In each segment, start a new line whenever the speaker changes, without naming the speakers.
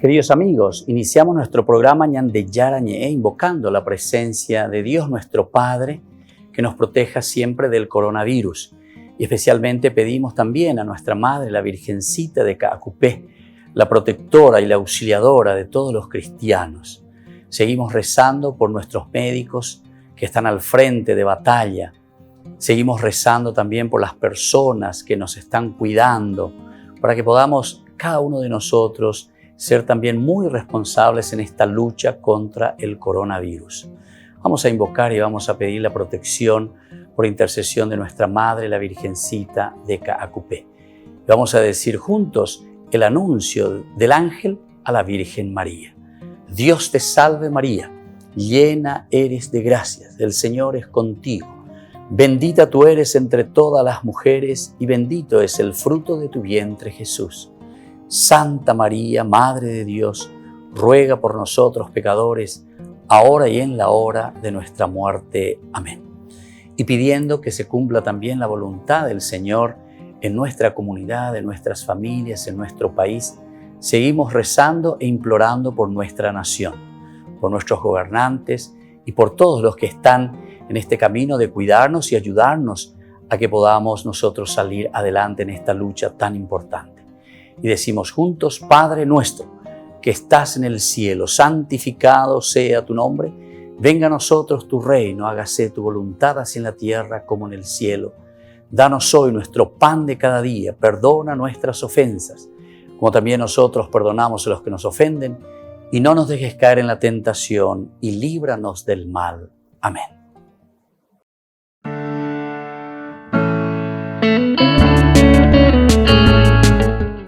Queridos amigos, iniciamos nuestro programa Ñandeyara Ñe'e invocando la presencia de Dios nuestro Padre que nos proteja siempre del coronavirus. Y especialmente pedimos también a nuestra Madre, la Virgencita de Caacupé, la protectora y la auxiliadora de todos los cristianos. Seguimos rezando por nuestros médicos que están al frente de batalla. Seguimos rezando también por las personas que nos están cuidando, para que podamos, cada uno de nosotros, ser también muy responsables en esta lucha contra el coronavirus. Vamos a invocar y vamos a pedir la protección por intercesión de nuestra Madre, la Virgencita de Caacupé. Vamos a decir juntos el anuncio del ángel a la Virgen María. Dios te salve María, llena eres de gracias, el Señor es contigo. Bendita tú eres entre todas las mujeres y bendito es el fruto de tu vientre Jesús. Santa María, Madre de Dios, ruega por nosotros pecadores, ahora y en la hora de nuestra muerte. Amén. Y pidiendo que se cumpla también la voluntad del Señor en nuestra comunidad, en nuestras familias, en nuestro país, seguimos rezando e implorando por nuestra nación, por nuestros gobernantes y por todos los que están en este camino de cuidarnos y ayudarnos a que podamos nosotros salir adelante en esta lucha tan importante. Y decimos juntos, Padre nuestro, que estás en el cielo, santificado sea tu nombre. Venga a nosotros tu reino, hágase tu voluntad así en la tierra como en el cielo. Danos hoy nuestro pan de cada día, perdona nuestras ofensas, como también nosotros perdonamos a los que nos ofenden, y no nos dejes caer en la tentación, y líbranos del mal. Amén.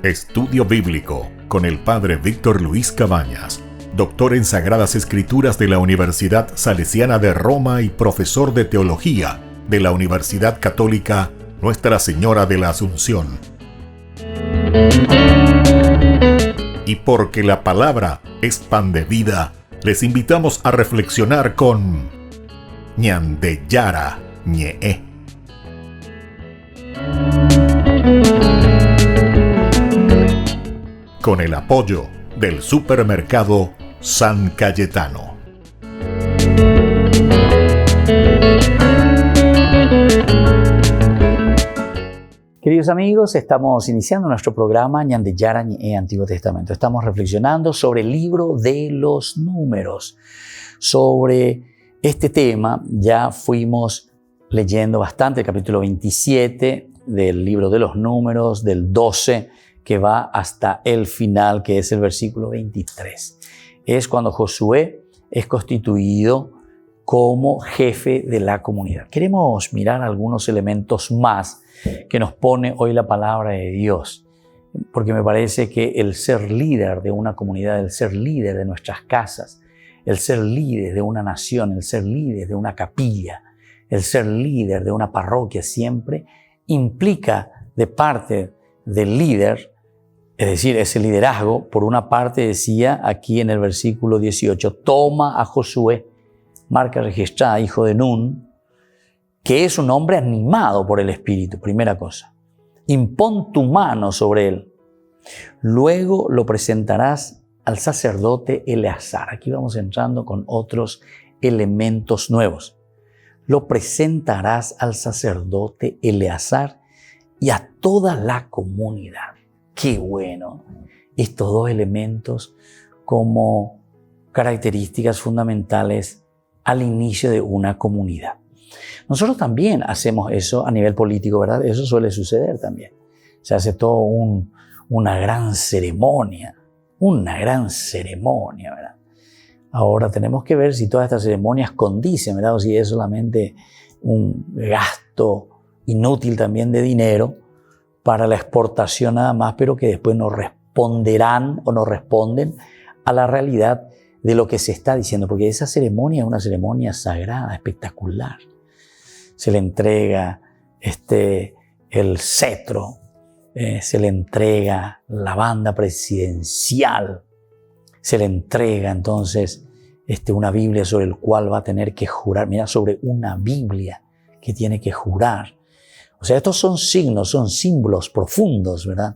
Estudio Bíblico con el Padre Víctor Luis Cabañas, doctor en Sagradas Escrituras de la Universidad Salesiana de Roma y profesor de Teología de la Universidad Católica Nuestra Señora de la Asunción. Y porque la palabra es pan de vida, les invitamos a reflexionar con Ñandeyara Ñe'e. Con el apoyo del supermercado San Cayetano.
Queridos amigos, estamos iniciando nuestro programa Ñandeyara Ñe'e Antiguo Testamento. Estamos reflexionando sobre el libro de los números. Sobre este tema ya fuimos leyendo bastante el capítulo 27 del libro de los números, del 12 que va hasta el final, que es el versículo 23. Es cuando Josué es constituido como jefe de la comunidad. Queremos mirar algunos elementos más que nos pone hoy la palabra de Dios, porque me parece que el ser líder de una comunidad, el ser líder de nuestras casas, el ser líder de una nación, el ser líder de una capilla, el ser líder de una parroquia siempre implica de parte del líder, es decir, ese liderazgo. Por una parte decía aquí en el versículo 18, toma a Josué, marca registrada, hijo de Nun, que es un hombre animado por el Espíritu, primera cosa. Impón tu mano sobre él. Luego lo presentarás al sacerdote Eleazar. Aquí vamos entrando con otros elementos nuevos. Lo presentarás al sacerdote Eleazar y a toda la comunidad. ¡Qué bueno! Estos dos elementos como características fundamentales al inicio de una comunidad. Nosotros también hacemos eso a nivel político, ¿verdad? Eso suele suceder también. Se hace todo una gran ceremonia, ¿verdad? Ahora tenemos que ver si todas estas ceremonias condicen, ¿verdad? O si es solamente un gasto inútil también de dinero para la exportación nada más, pero que después no responderán o no responden a la realidad de lo que se está diciendo, porque esa ceremonia es una ceremonia sagrada, espectacular. Se le entrega el cetro, se le entrega la banda presidencial, se le entrega entonces una Biblia sobre el cual va a tener que jurar. Mira, sobre una Biblia que tiene que jurar. O sea, estos son signos, son símbolos profundos, ¿verdad?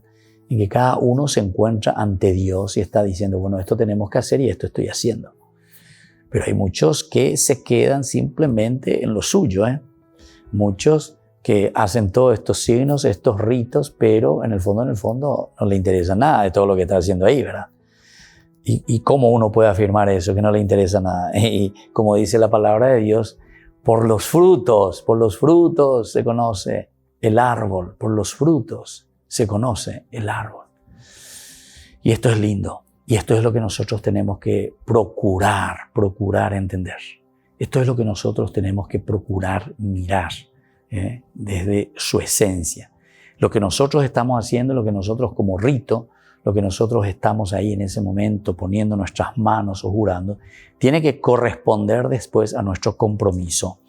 en que cada uno se encuentra ante Dios y está diciendo, bueno, esto tenemos que hacer y esto estoy haciendo. Pero hay muchos que se quedan simplemente en lo suyo, Muchos que hacen todos estos signos, estos ritos, pero en el fondo no le interesa nada de todo lo que está haciendo ahí, ¿verdad? ¿Y cómo uno puede afirmar eso, que no le interesa nada? Y como dice la palabra de Dios, por los frutos se conoce el árbol, por los frutos se conoce el árbol. Y esto es lindo, y esto es lo que nosotros tenemos que procurar entender. Esto es lo que nosotros tenemos que procurar mirar desde su esencia. Lo que nosotros estamos haciendo, lo que nosotros como rito, lo que nosotros estamos ahí en ese momento poniendo nuestras manos o jurando, tiene que corresponder después a nuestro compromiso.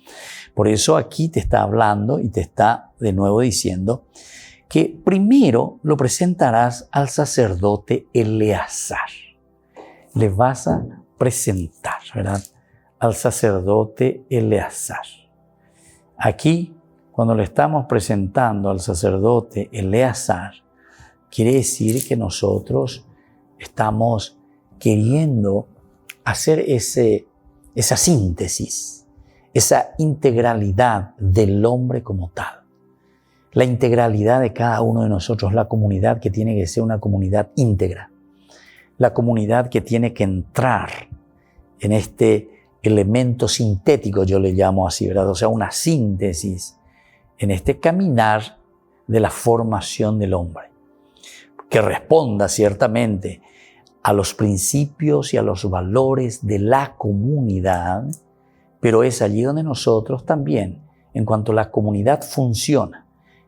Por eso aquí te está hablando y te está de nuevo diciendo que primero lo presentarás al sacerdote Eleazar. Le vas a presentar, ¿verdad? Al sacerdote Eleazar. Aquí, cuando le estamos presentando al sacerdote Eleazar, quiere decir que nosotros estamos queriendo hacer esa síntesis, esa integralidad del hombre como tal. La integralidad de cada uno de nosotros, la comunidad que tiene que ser una comunidad íntegra. La comunidad que tiene que entrar en este elemento sintético, yo le llamo así, ¿verdad? O sea, una síntesis en este caminar de la formación del hombre, que responda ciertamente a los principios y a los valores de la comunidad, pero es allí donde nosotros también, en cuanto la comunidad funciona,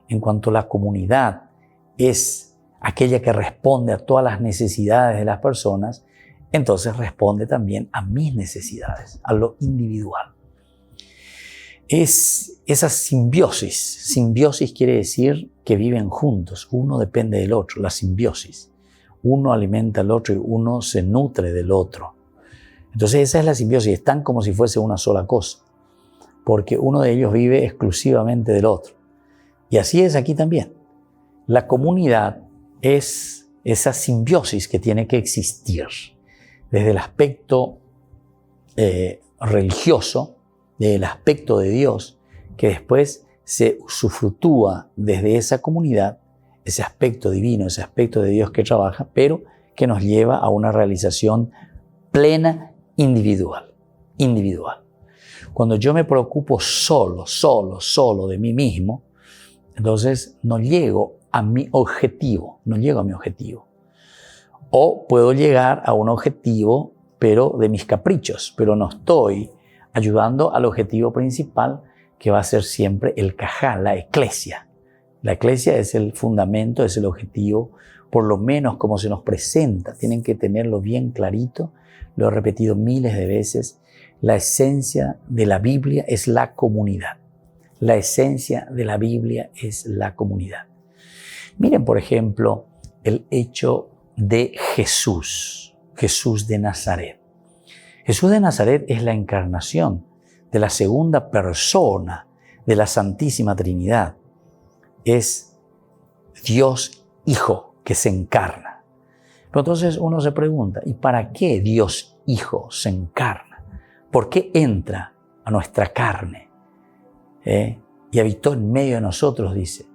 en cuanto la comunidad es aquella que responde a todas las necesidades de las personas, entonces responde también a mis necesidades, a lo individual. Es esa simbiosis. Simbiosis quiere decir que viven juntos, uno depende del otro, la simbiosis. Uno alimenta al otro y uno se nutre del otro. Entonces esa es la simbiosis, están como si fuese una sola cosa, porque uno de ellos vive exclusivamente del otro. Y así es aquí también. La comunidad es esa simbiosis que tiene que existir desde el aspecto religioso, desde el aspecto de Dios, que después se usufructúa desde esa comunidad, ese aspecto divino, ese aspecto de Dios que trabaja, pero que nos lleva a una realización plena individual. Cuando yo me preocupo solo de mí mismo, entonces no llego a mi objetivo, O puedo llegar a un objetivo, pero de mis caprichos, pero no estoy ayudando al objetivo principal, que va a ser siempre el cajal, la eclesia. La eclesia es el fundamento, es el objetivo, por lo menos como se nos presenta. Tienen que tenerlo bien clarito, lo he repetido miles de veces. La esencia de la Biblia es la comunidad. La esencia de la Biblia es la comunidad. Miren, por ejemplo, el hecho de Jesús de Nazaret. Jesús de Nazaret es la encarnación de la segunda persona de la Santísima Trinidad. Es Dios Hijo que se encarna. Pero entonces uno se pregunta, ¿y para qué Dios Hijo se encarna? ¿Por qué entra a nuestra carne? Y habitó en medio de nosotros, dice.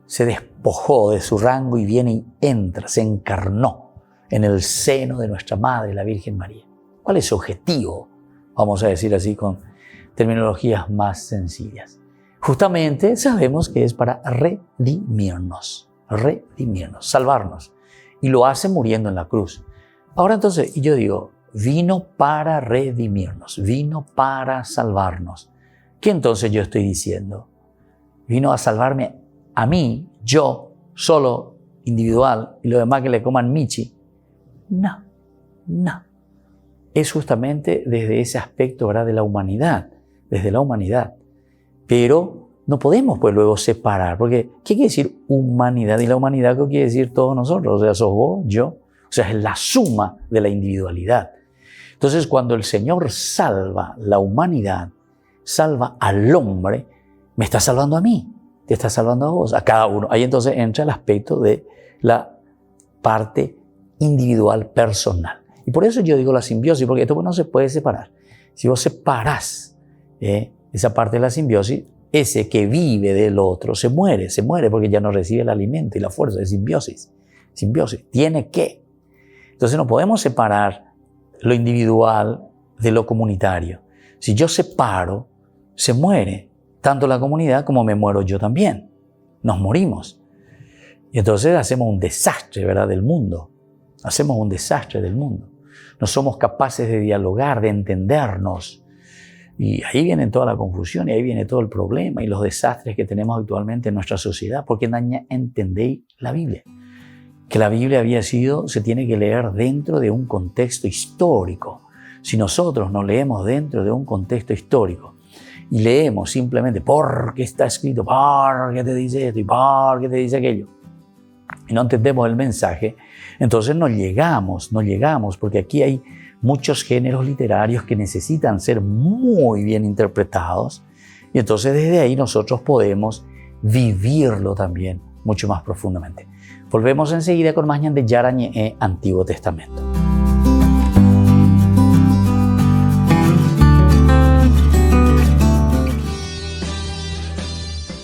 Se despojó de su rango y viene y entra, se encarnó en el seno de nuestra Madre, la Virgen María. ¿Cuál es su objetivo? Vamos a decir así con terminologías más sencillas. Justamente sabemos que es para redimirnos, salvarnos. Y lo hace muriendo en la cruz. Ahora entonces, yo digo, vino para redimirnos, vino para salvarnos. ¿Qué entonces yo estoy diciendo? Vino a salvarme a mí, yo, solo, individual, y los demás que le coman michi. No. Es justamente desde ese aspecto, ¿verdad?, de la humanidad, desde la humanidad. Pero no podemos pues luego separar, porque ¿qué quiere decir humanidad? Y la humanidad, ¿qué quiere decir todos nosotros? O sea, sos vos, yo. O sea, es la suma de la individualidad. Entonces, cuando el Señor salva la humanidad, salva al hombre, me está salvando a mí, te está salvando a vos, a cada uno. Ahí entonces entra el aspecto de la parte individual, personal. Y por eso yo digo la simbiosis, porque esto no se puede separar. Si vos separás esa parte de la simbiosis, ese que vive del otro se muere porque ya no recibe el alimento y la fuerza de simbiosis. Simbiosis, tiene que. Entonces no podemos separar lo individual de lo comunitario. Si yo separo, se muere tanto la comunidad como me muero yo también. Nos morimos. Y entonces hacemos un desastre, ¿verdad?, del mundo. Hacemos un desastre del mundo. No somos capaces de dialogar, de entendernos. Y ahí viene toda la confusión y ahí viene todo el problema y los desastres que tenemos actualmente en nuestra sociedad. Porque no entendéis la Biblia. Que la Biblia se tiene que leer dentro de un contexto histórico. Si nosotros no leemos dentro de un contexto histórico y leemos simplemente porque está escrito, porque te dice esto y porque te dice aquello, y no entendemos el mensaje, entonces no llegamos, porque aquí hay muchos géneros literarios que necesitan ser muy bien interpretados y entonces desde ahí nosotros podemos vivirlo también mucho más profundamente. Volvemos enseguida con más Ñan de Yara Ñe'e, Antiguo Testamento.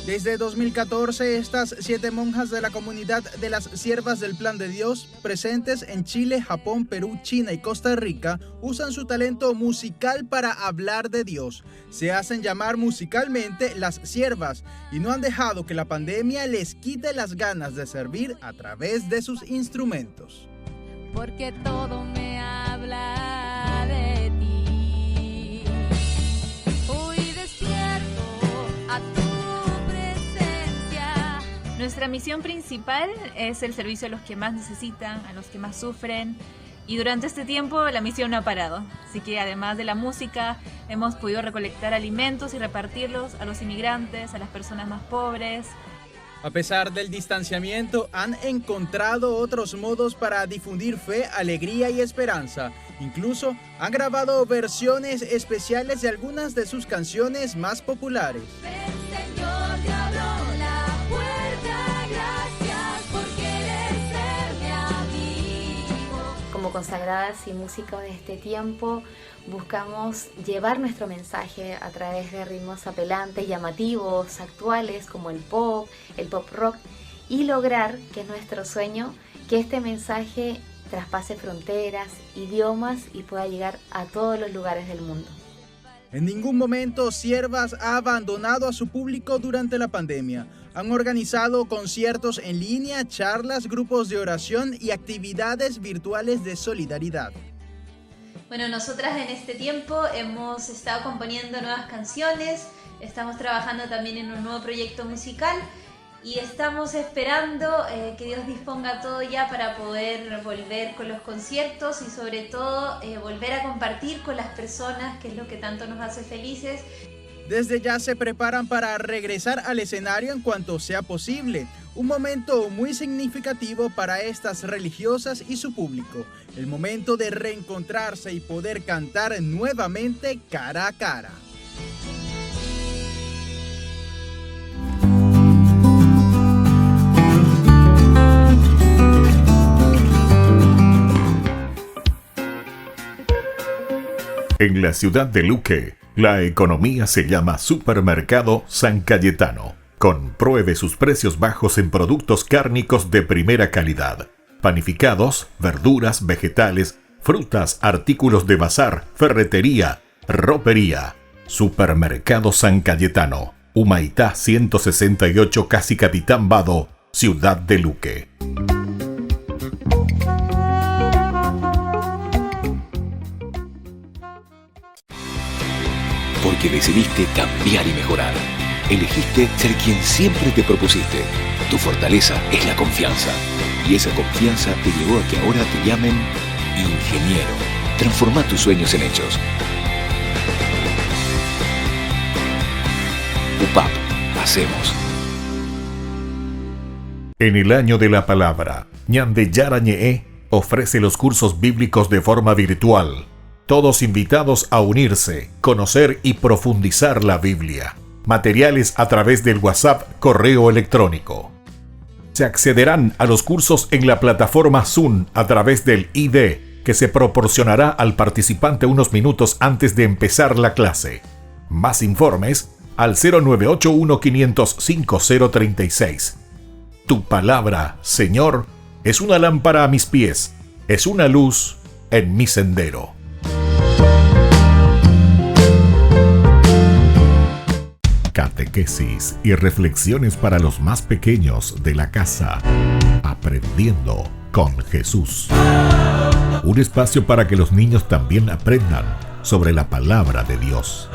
Desde 2014, estas 7 monjas de la comunidad de las Siervas del Plan de Dios, presentes en Chile, Japón, Perú, China y Costa Rica, usan su talento musical para hablar de Dios. Se hacen llamar musicalmente las siervas y no han dejado que la pandemia les quite las ganas de servir a través de sus instrumentos.
Porque todo me habla de ti. Hoy despierto a tu. Nuestra misión principal es el servicio a los que más necesitan, a los que más sufren. Y durante este tiempo la misión no ha parado. Así que además de la música, hemos podido recolectar alimentos y repartirlos a los inmigrantes, a las personas más pobres.
A pesar del distanciamiento, han encontrado otros modos para difundir fe, alegría y esperanza. Incluso han grabado versiones especiales de algunas de sus canciones más populares.
Como consagradas y músicos de este tiempo, buscamos llevar nuestro mensaje a través de ritmos apelantes, llamativos, actuales, como el pop rock, y lograr, que es nuestro sueño, que este mensaje traspase fronteras, idiomas y pueda llegar a todos los lugares del mundo.
En ningún momento Siervas ha abandonado a su público durante la pandemia. Han organizado conciertos en línea, charlas, grupos de oración y actividades virtuales de solidaridad.
Bueno, nosotras en este tiempo hemos estado componiendo nuevas canciones, estamos trabajando también en un nuevo proyecto musical y estamos esperando que Dios disponga todo ya para poder volver con los conciertos y sobre todo volver a compartir con las personas, que es lo que tanto nos hace felices.
Desde ya se preparan para regresar al escenario en cuanto sea posible. Un momento muy significativo para estas religiosas y su público. El momento de reencontrarse y poder cantar nuevamente cara a cara.
En la ciudad de Luque, la economía se llama Supermercado San Cayetano. Compruebe sus precios bajos en productos cárnicos de primera calidad. Panificados, verduras, vegetales, frutas, artículos de bazar, ferretería, ropería. Supermercado San Cayetano. Humaitá 168, Casi Capitán Vado, ciudad de Luque.
Porque decidiste cambiar y mejorar. Elegiste ser quien siempre te propusiste. Tu fortaleza es la confianza. Y esa confianza te llevó a que ahora te llamen ingeniero. Transforma tus sueños en hechos. UPAP. Hacemos.
En el año de la palabra, Ñan de Yara Ñe'e ofrece los cursos bíblicos de forma virtual. Todos invitados a unirse, conocer y profundizar la Biblia. Materiales a través del WhatsApp, correo electrónico. Se accederán a los cursos en la plataforma Zoom a través del ID que se proporcionará al participante unos minutos antes de empezar la clase. Más informes al 0981-500-5036. Tu palabra, Señor, es una lámpara a mis pies, es una luz en mi sendero. Catequesis y reflexiones para los más pequeños de la casa. Aprendiendo con Jesús. Un espacio para que los niños también aprendan sobre la palabra de Dios.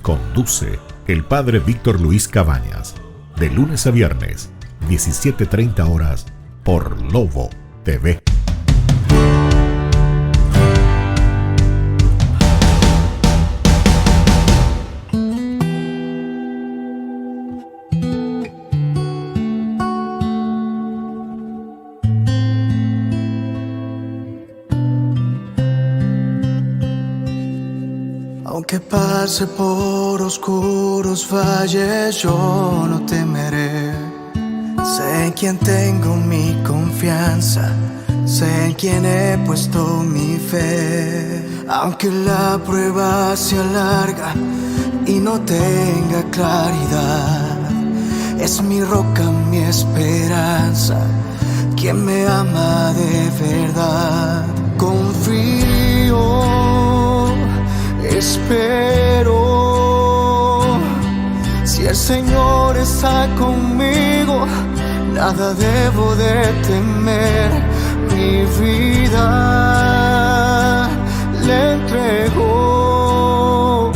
Conduce el Padre Víctor Luis Cabañas. De lunes a viernes, 17:30 horas, por Lobo TV.
Aunque pase por oscuros valles, yo no temeré. Sé en quién tengo mi confianza, sé en quién he puesto mi fe. Aunque la prueba sea larga y no tenga claridad, es mi roca, mi esperanza, quien me ama de verdad. Confío, espero, si el Señor está conmigo, nada debo de temer. Mi vida le entrego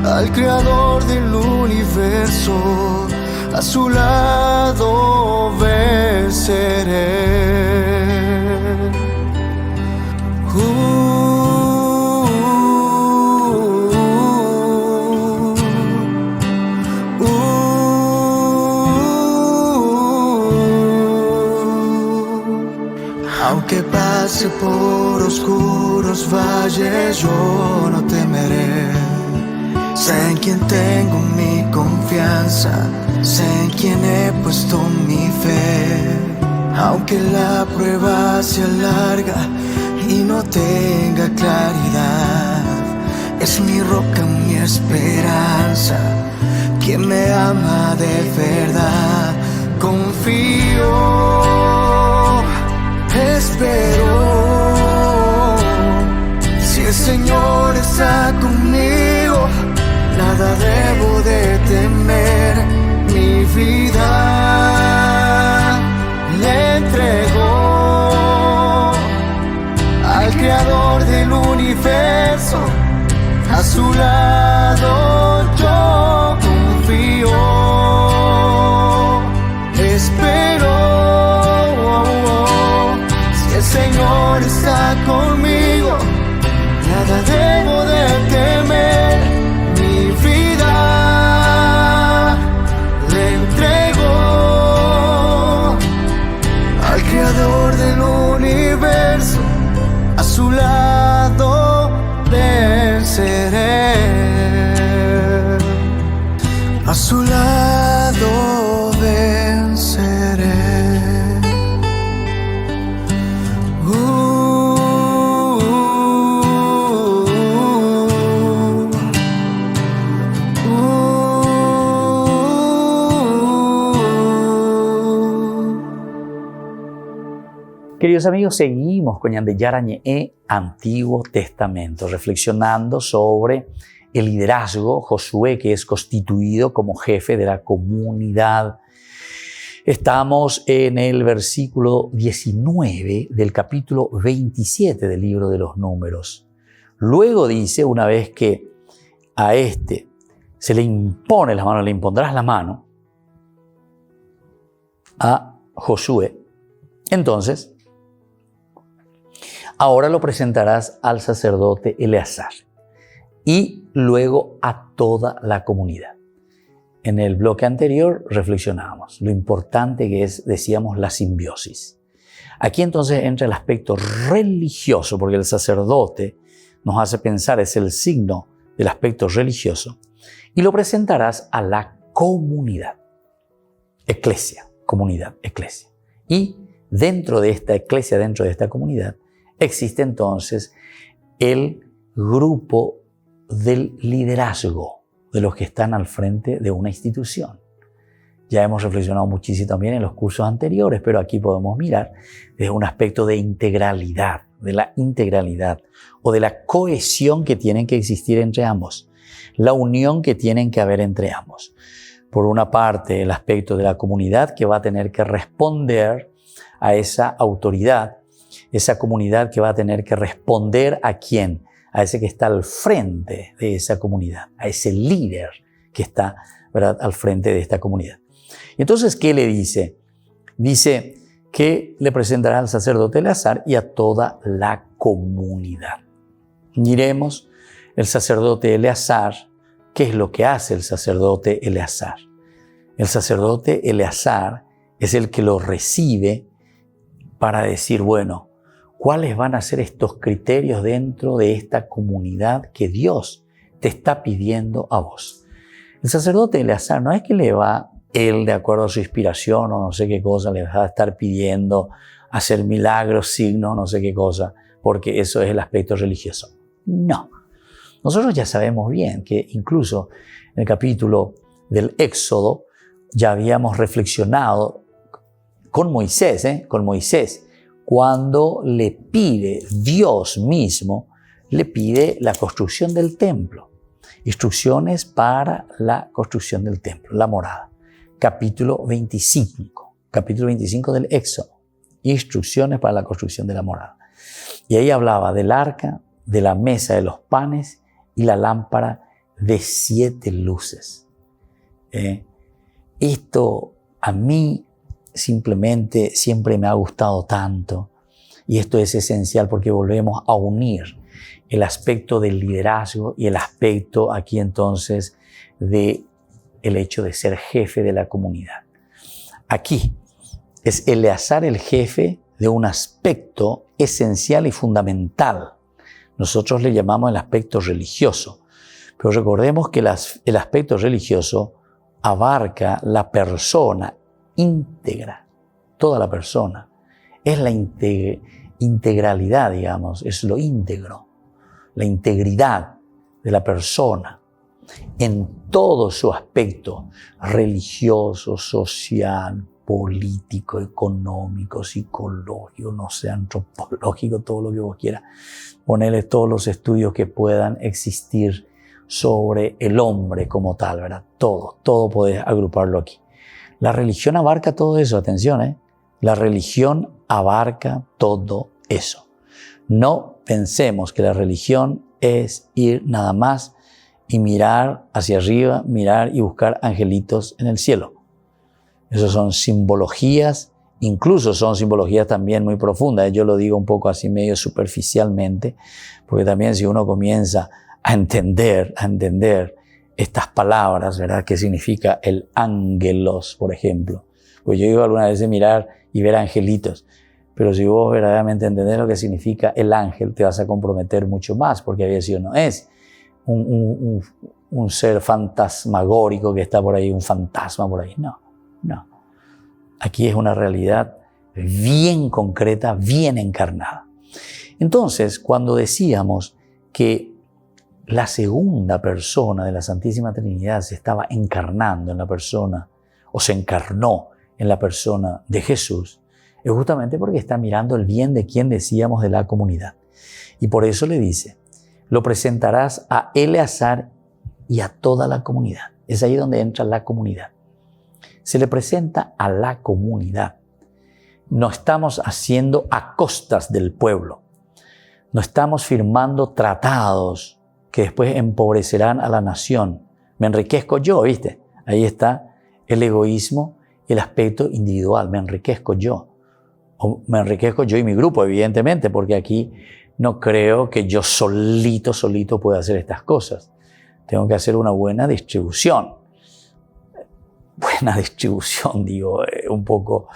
al Creador del universo, a su lado venceré. Aunque pase por oscuros valles, yo no temeré. Sé en quién tengo mi confianza, sé en quién he puesto mi fe. Aunque la prueba sea larga y no tenga claridad, es mi roca, mi esperanza, quien me ama de verdad. Confío, espero, si el Señor está conmigo, nada debo de temer. Mi vida le entrego al Creador del universo, a su lado yo confío. Espero, el Señor está conmigo, nada debo de temer. Mi vida le entrego al Creador del universo, a su lado venceré. A su lado venceré.
Queridos amigos, seguimos con Ñandeyarañe, Antiguo Testamento, reflexionando sobre el liderazgo, Josué, que es constituido como jefe de la comunidad. Estamos en el versículo 19 del capítulo 27 del libro de los Números. Luego dice, una vez que a este se le impone la mano, le impondrás la mano a Josué, entonces ahora lo presentarás al sacerdote Eleazar y luego a toda la comunidad. En el bloque anterior reflexionábamos lo importante que es, decíamos, la simbiosis. Aquí entonces entra el aspecto religioso, porque el sacerdote nos hace pensar, es el signo del aspecto religioso, y lo presentarás a la comunidad, eclesia. comunidad, eclesia. Y dentro de esta eclesia, dentro de esta comunidad, existe entonces el grupo del liderazgo de los que están al frente de una institución. Ya hemos reflexionado muchísimo también en los cursos anteriores, pero aquí podemos mirar desde un aspecto de integralidad, de la integralidad o de la cohesión que tienen que existir entre ambos, la unión que tienen que haber entre ambos. Por una parte, el aspecto de la comunidad que va a tener que responder a esa autoridad, esa comunidad que va a tener que responder ¿a quién? A ese que está al frente de esa comunidad, a ese líder que está, ¿verdad?, al frente de esta comunidad. Y entonces, ¿qué le dice? Dice que le presentará al sacerdote Eleazar y a toda la comunidad. Miremos el sacerdote Eleazar. ¿Qué es lo que hace el sacerdote Eleazar? El sacerdote Eleazar es el que lo recibe para decir, bueno, ¿cuáles van a ser estos criterios dentro de esta comunidad que Dios te está pidiendo a vos? El sacerdote Eleazar no es que le va, él de acuerdo a su inspiración o no sé qué cosa, le va a estar pidiendo hacer milagros, signos, no sé qué cosa, porque eso es el aspecto religioso. No. Nosotros ya sabemos bien que incluso en el capítulo del Éxodo ya habíamos reflexionado con Moisés, cuando le pide Dios mismo, le pide la construcción del templo, instrucciones para la construcción del templo, la morada. Capítulo 25 del Éxodo, instrucciones para la construcción de la morada. Y ahí hablaba del arca, de la mesa de los panes y la lámpara de 7 luces. Esto a mí simplemente siempre me ha gustado tanto, y esto es esencial porque volvemos a unir el aspecto del liderazgo y el aspecto aquí entonces de el hecho de ser jefe de la comunidad. Aquí es Eleazar el jefe de un aspecto esencial y fundamental. Nosotros le llamamos el aspecto religioso, pero recordemos que el aspecto religioso abarca la persona íntegra, toda la persona. Es la integralidad, digamos, es lo íntegro, la integridad de la persona en todo su aspecto religioso, social, político, económico, psicológico, no sé, antropológico, todo lo que vos quieras. Ponerle todos los estudios que puedan existir sobre el hombre como tal, ¿verdad? Todo podés agruparlo aquí. La religión abarca todo eso, atención, La religión abarca todo eso. No pensemos que la religión es ir nada más y mirar hacia arriba, mirar y buscar angelitos en el cielo. Esas son simbologías, incluso son simbologías también muy profundas. Yo lo digo un poco así medio superficialmente, porque también si uno comienza a entender estas palabras, ¿verdad? ¿Qué significa el ángelos, por ejemplo? Pues yo iba alguna vez a mirar y ver angelitos, pero si vos verdaderamente entendés lo que significa el ángel, te vas a comprometer mucho más, porque a veces no es un ser fantasmagórico que está por ahí, un fantasma por ahí. No. Aquí es una realidad bien concreta, bien encarnada. Entonces, cuando decíamos que la segunda persona de la Santísima Trinidad se estaba encarnando en la persona, o se encarnó en la persona de Jesús, es justamente porque está mirando el bien de quien decíamos de la comunidad. Y por eso le dice, lo presentarás a Eleazar y a toda la comunidad. Es ahí donde entra la comunidad. Se le presenta a la comunidad. No estamos haciendo a costas del pueblo. No estamos firmando tratados que después empobrecerán a la nación. Me enriquezco yo, ¿viste? Ahí está el egoísmo y el aspecto individual. Me enriquezco yo. O me enriquezco yo y mi grupo, evidentemente, porque aquí no creo que yo solito pueda hacer estas cosas. Tengo que hacer una buena distribución. Buena distribución, digo, un poco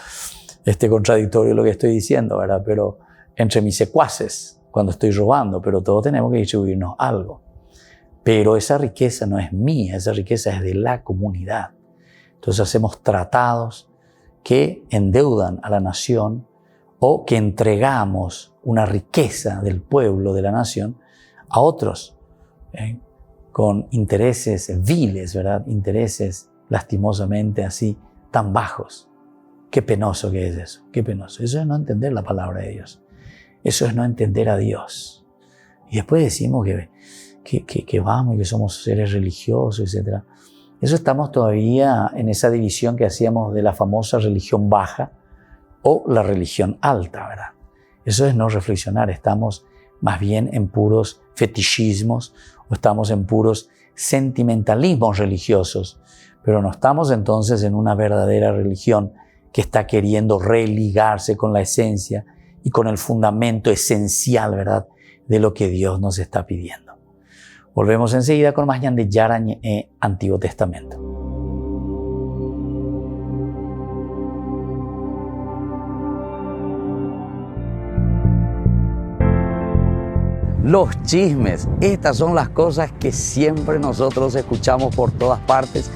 contradictorio lo que estoy diciendo, ¿verdad? Pero entre mis secuaces, cuando estoy robando, pero todos tenemos que distribuirnos algo. Pero esa riqueza no es mía, esa riqueza es de la comunidad. Entonces hacemos tratados que endeudan a la nación o que entregamos una riqueza del pueblo, de la nación, a otros con intereses viles, ¿verdad? Intereses lastimosamente así tan bajos. Qué penoso que es eso, qué penoso. Eso es no entender la palabra de Dios. Eso es no entender a Dios. Y después decimos que vamos y que somos seres religiosos, etc. Eso estamos todavía en esa división que hacíamos de la famosa religión baja o la religión alta, ¿verdad? Eso es no reflexionar. Estamos más bien en puros fetichismos o estamos en puros sentimentalismos religiosos, pero no estamos entonces en una verdadera religión que está queriendo religarse con la esencia y con el fundamento esencial, ¿verdad?, de lo que Dios nos está pidiendo. Volvemos enseguida con más Ñan de Yara Ñe'e, Antiguo Testamento. Los chismes, estas son las cosas que siempre nosotros escuchamos por todas partes,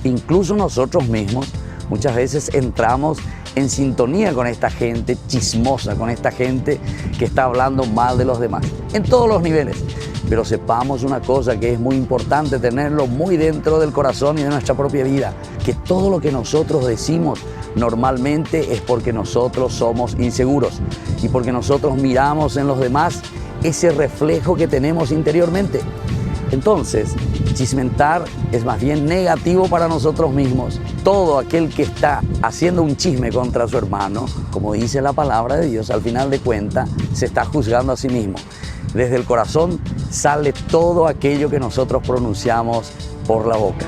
incluso nosotros mismos. Muchas veces entramos en sintonía con esta gente chismosa, con esta gente que está hablando mal de los demás, en todos los niveles. Pero sepamos una cosa que es muy importante tenerlo muy dentro del corazón y de nuestra propia vida, que todo lo que nosotros decimos normalmente es porque nosotros somos inseguros y porque nosotros miramos en los demás ese reflejo que tenemos interiormente. Entonces, chismentar es más bien negativo para nosotros mismos. Todo aquel que está haciendo un chisme contra su hermano, como dice la palabra de Dios, al final de cuentas se está juzgando a sí mismo. Desde el corazón sale todo aquello que nosotros pronunciamos por la boca.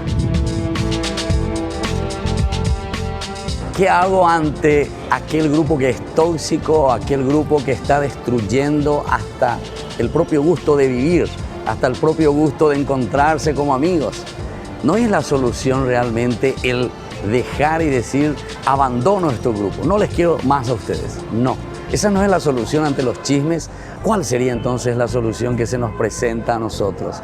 ¿Qué hago ante aquel grupo que es tóxico, aquel grupo que está destruyendo hasta el propio gusto de vivir, hasta el propio gusto de encontrarse como amigos? No es la solución realmente el dejar y decir, abandono este grupo, no les quiero más a ustedes. No, esa no es la solución ante los chismes. ¿Cuál sería entonces la solución que se nos presenta a nosotros?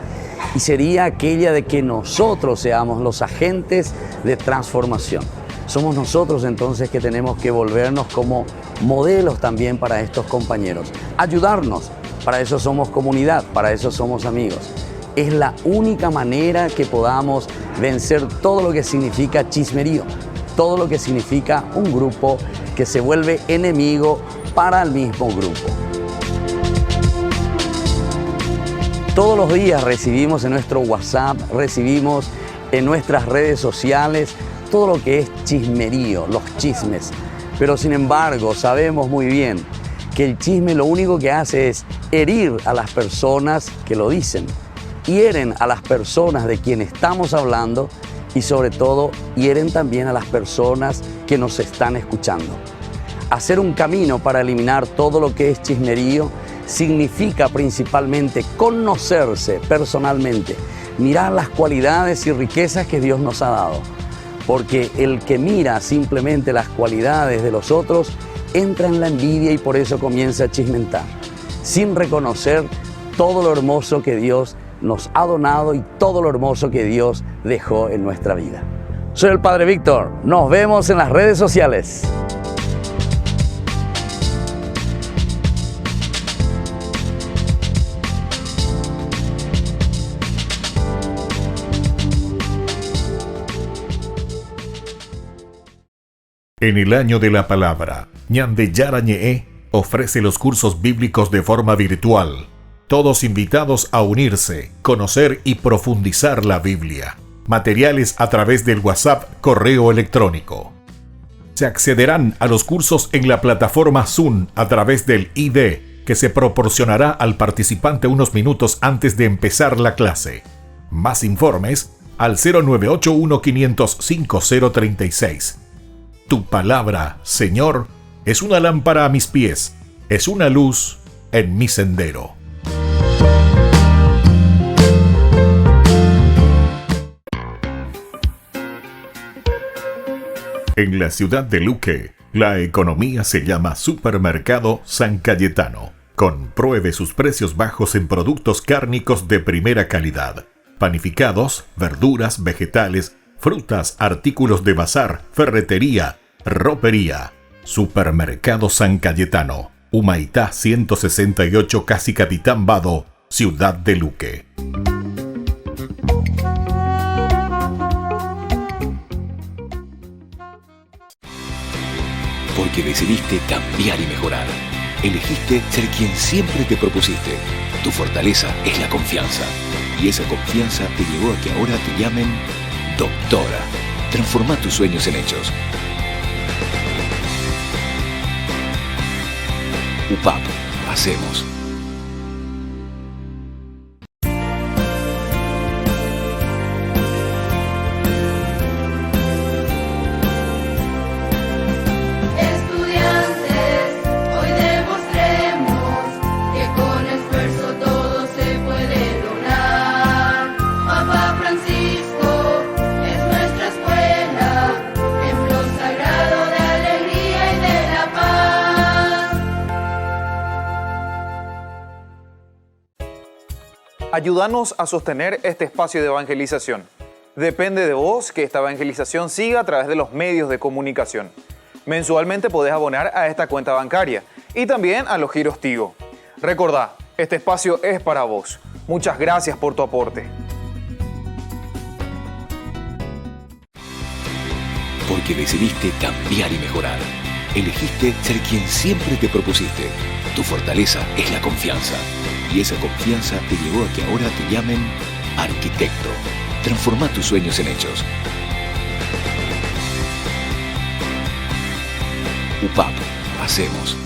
Y sería aquella de que nosotros seamos los agentes de transformación. Somos nosotros entonces que tenemos que volvernos como modelos también para estos compañeros. Ayudarnos, para eso somos comunidad, para eso somos amigos. Es la única manera que podamos vencer todo lo que significa chismerío, todo lo que significa un grupo que se vuelve enemigo para el mismo grupo. Todos los días recibimos en nuestro WhatsApp, recibimos en nuestras redes sociales todo lo que es chismerío, los chismes. Pero sin embargo sabemos muy bien que el chisme lo único que hace es herir a las personas que lo dicen. Hieren a las personas de quienes estamos hablando y sobre todo hieren también a las personas que nos están escuchando. Hacer un camino para eliminar todo lo que es chismerío significa principalmente conocerse personalmente, mirar las cualidades y riquezas que Dios nos ha dado. Porque el que mira simplemente las cualidades de los otros entra en la envidia y por eso comienza a chismentar, sin reconocer todo lo hermoso que Dios nos ha donado y todo lo hermoso que Dios dejó en nuestra vida. Soy el Padre Víctor, nos vemos en las redes sociales.
En el año de la palabra, Ñan de Yara Ñe'e ofrece los cursos bíblicos de forma virtual. Todos invitados a unirse, conocer y profundizar la Biblia. Materiales a través del WhatsApp, correo electrónico. Se accederán a los cursos en la plataforma Zoom a través del ID, que se proporcionará al participante unos minutos antes de empezar la clase. Más informes al 0981-500-5036. Tu palabra, Señor, es una lámpara a mis pies, es una luz en mi sendero. En la ciudad de Luque, la economía se llama Supermercado San Cayetano. Compruebe sus precios bajos en productos cárnicos de primera calidad. Panificados, verduras, vegetales, frutas, artículos de bazar, ferretería, Ropería, Supermercado San Cayetano, Humaitá 168, Casi Capitán Vado, Ciudad de Luque.
Porque decidiste cambiar y mejorar. Elegiste ser quien siempre te propusiste. Tu fortaleza es la confianza. Y esa confianza te llevó a que ahora te llamen doctora. Transforma tus sueños en hechos. UPAP, hacemos.
Ayúdanos a sostener este espacio de evangelización. Depende de vos que esta evangelización siga a través de los medios de comunicación. Mensualmente podés abonar a esta cuenta bancaria y también a los giros Tigo. Recordá, este espacio es para vos. Muchas gracias por tu aporte.
Porque decidiste cambiar y mejorar. Elegiste ser quien siempre te propusiste. Tu fortaleza es la confianza. Y esa confianza te llevó a que ahora te llamen arquitecto. Transforma tus sueños en hechos. UPAP, hacemos.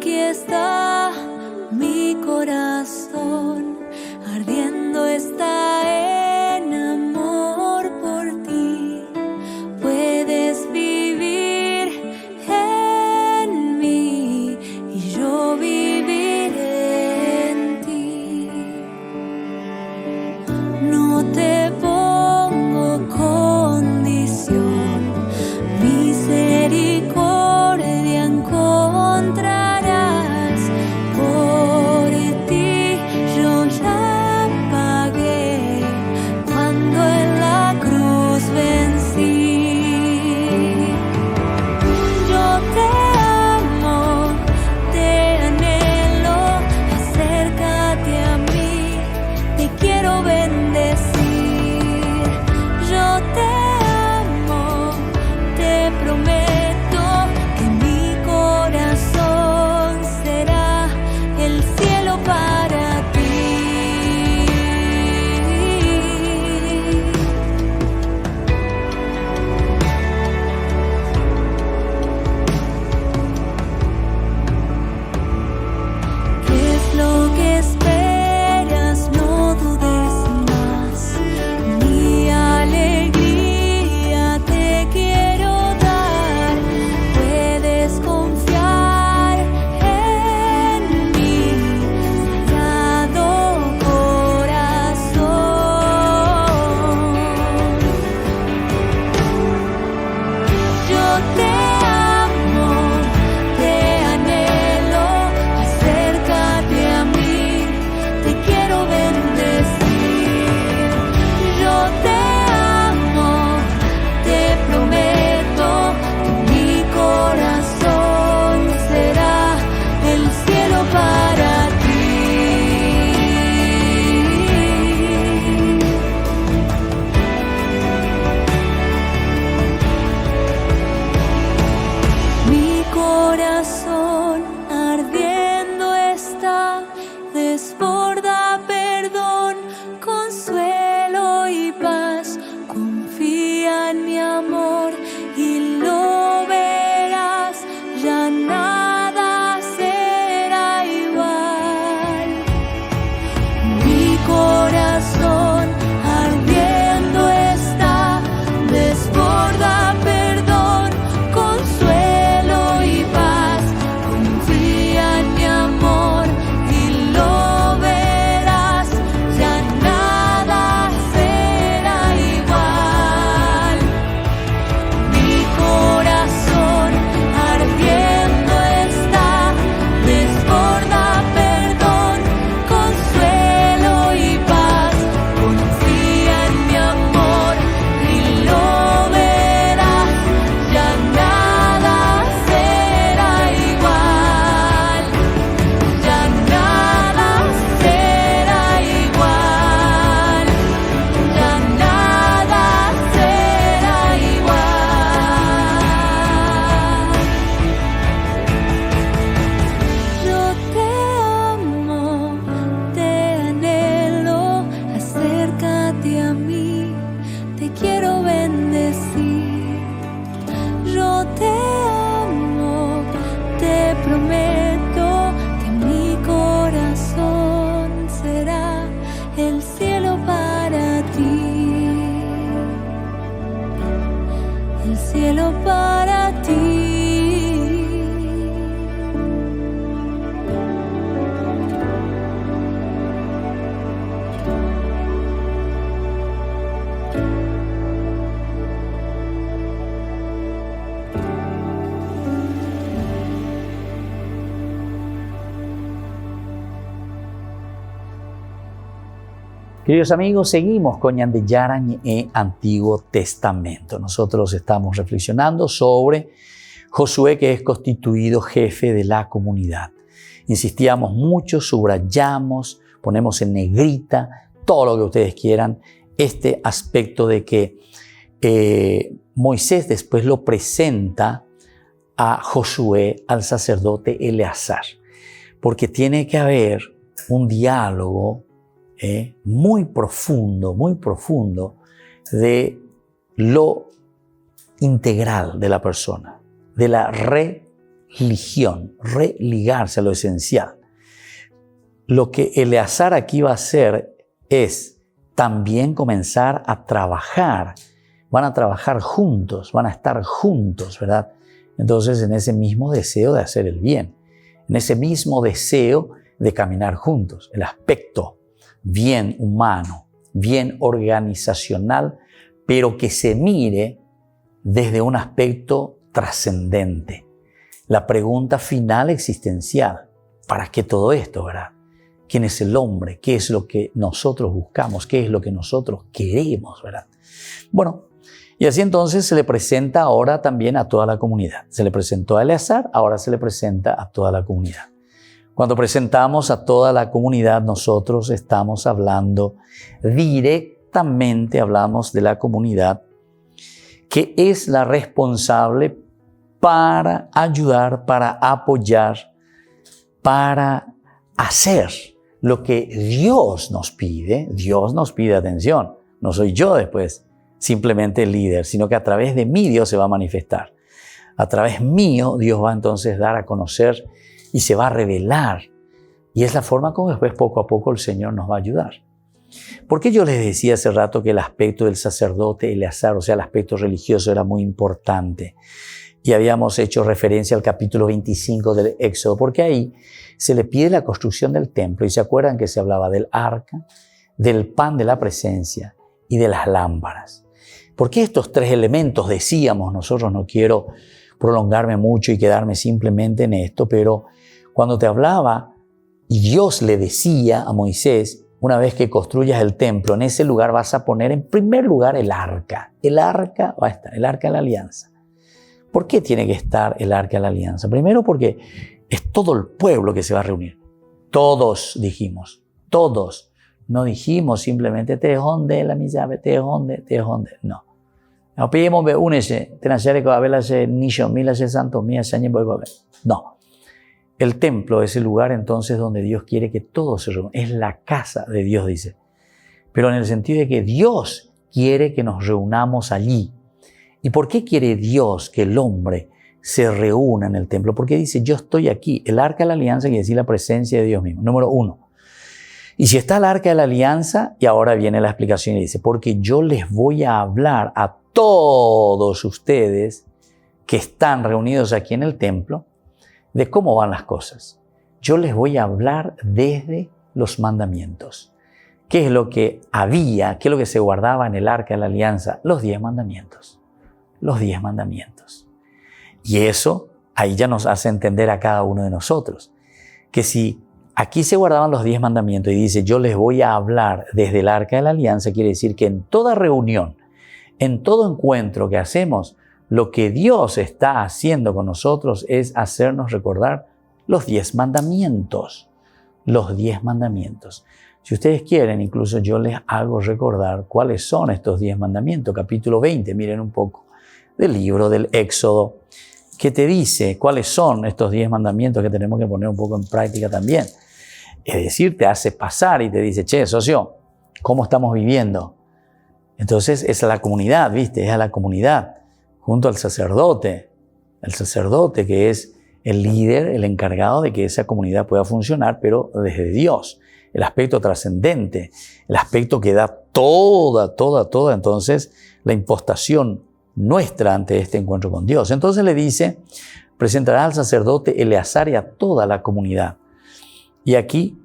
Aquí está mi corazón, ardiendo está en amor por ti. solo para ti.
Queridos amigos, seguimos con Ñandeyara en Antiguo Testamento. Nosotros estamos reflexionando sobre Josué, que es constituido jefe de la comunidad. Insistíamos mucho, subrayamos, ponemos en negrita, todo lo que ustedes quieran, este aspecto de que Moisés después lo presenta a Josué, al sacerdote Eleazar, porque tiene que haber un diálogo muy profundo de lo integral de la persona, de la religión, religarse a lo esencial. Lo que Eleazar aquí va a hacer es también comenzar a trabajar. Van a trabajar juntos, van a estar juntos, ¿verdad? Entonces, en ese mismo deseo de hacer el bien, en ese mismo deseo de caminar juntos, el aspecto bien humano, bien organizacional, pero que se mire desde un aspecto trascendente. La pregunta final existencial, ¿para qué todo esto, verdad? ¿Quién es el hombre? ¿Qué es lo que nosotros buscamos? ¿Qué es lo que nosotros queremos, verdad? Bueno, y así entonces se le presenta ahora también a toda la comunidad. Se le presentó a Eleazar, ahora se le presenta a toda la comunidad. Cuando presentamos a toda la comunidad, nosotros estamos hablando directamente, hablamos de la comunidad, que es la responsable para ayudar, para apoyar, para hacer lo que Dios nos pide. Dios nos pide atención. No soy yo después simplemente el líder, sino que a través de mí Dios se va a manifestar. A través mío Dios va entonces a dar a conocer y se va a revelar. Y es la forma como después poco a poco el Señor nos va a ayudar. ¿Por qué yo les decía hace rato que el aspecto del sacerdote Eleazar, o sea, el aspecto religioso, era muy importante? Y habíamos hecho referencia al capítulo 25 del Éxodo, porque ahí se le pide la construcción del templo. Y se acuerdan que se hablaba del arca, del pan de la presencia y de las lámparas. ¿Por qué estos tres elementos decíamos nosotros? No quiero prolongarme mucho y quedarme simplemente en esto, pero cuando te hablaba y Dios le decía a Moisés, una vez que construyas el templo, en ese lugar vas a poner en primer lugar el arca. El arca va a estar, el arca de la alianza. ¿Por qué tiene que estar el arca de la alianza? Primero porque es todo el pueblo que se va a reunir. Todos dijimos, todos. No dijimos simplemente te honde la llave, te honde. No. No pedimos únese, tenacere coabelase nicho, milase santo, mía sañe voy. No. El templo es el lugar entonces donde Dios quiere que todos se reúnan. Es la casa de Dios, dice. Pero en el sentido de que Dios quiere que nos reunamos allí. ¿Y por qué quiere Dios que el hombre se reúna en el templo? Porque dice, yo estoy aquí. El arca de la alianza quiere decir la presencia de Dios mismo. Número 1. Y si está el arca de la alianza, y ahora viene la explicación y dice, porque yo les voy a hablar a todos ustedes que están reunidos aquí en el templo, de cómo van las cosas. Yo les voy a hablar desde los mandamientos. ¿Qué es lo que había? ¿Qué es lo que se guardaba en el arca de la alianza? Los 10 mandamientos. Los 10 mandamientos. Y eso ahí ya nos hace entender a cada uno de nosotros que si aquí se guardaban los 10 mandamientos y dice yo les voy a hablar desde el arca de la alianza, quiere decir que en toda reunión, en todo encuentro que hacemos, lo que Dios está haciendo con nosotros es hacernos recordar los 10 mandamientos. Los 10 mandamientos. Si ustedes quieren, incluso yo les hago recordar cuáles son estos 10 mandamientos. Capítulo 20, miren un poco, del libro del Éxodo, que te dice cuáles son estos 10 mandamientos que tenemos que poner un poco en práctica también. Es decir, te hace pasar y te dice, che, socio, ¿cómo estamos viviendo? Entonces es a la comunidad, ¿viste? Es a la comunidad. Junto al sacerdote. El sacerdote que es el líder, el encargado de que esa comunidad pueda funcionar, pero desde Dios. El aspecto trascendente, el aspecto que da toda, entonces, la impostación nuestra ante este encuentro con Dios. Entonces le dice, presentará al sacerdote Eleazar y a toda la comunidad. Y aquí,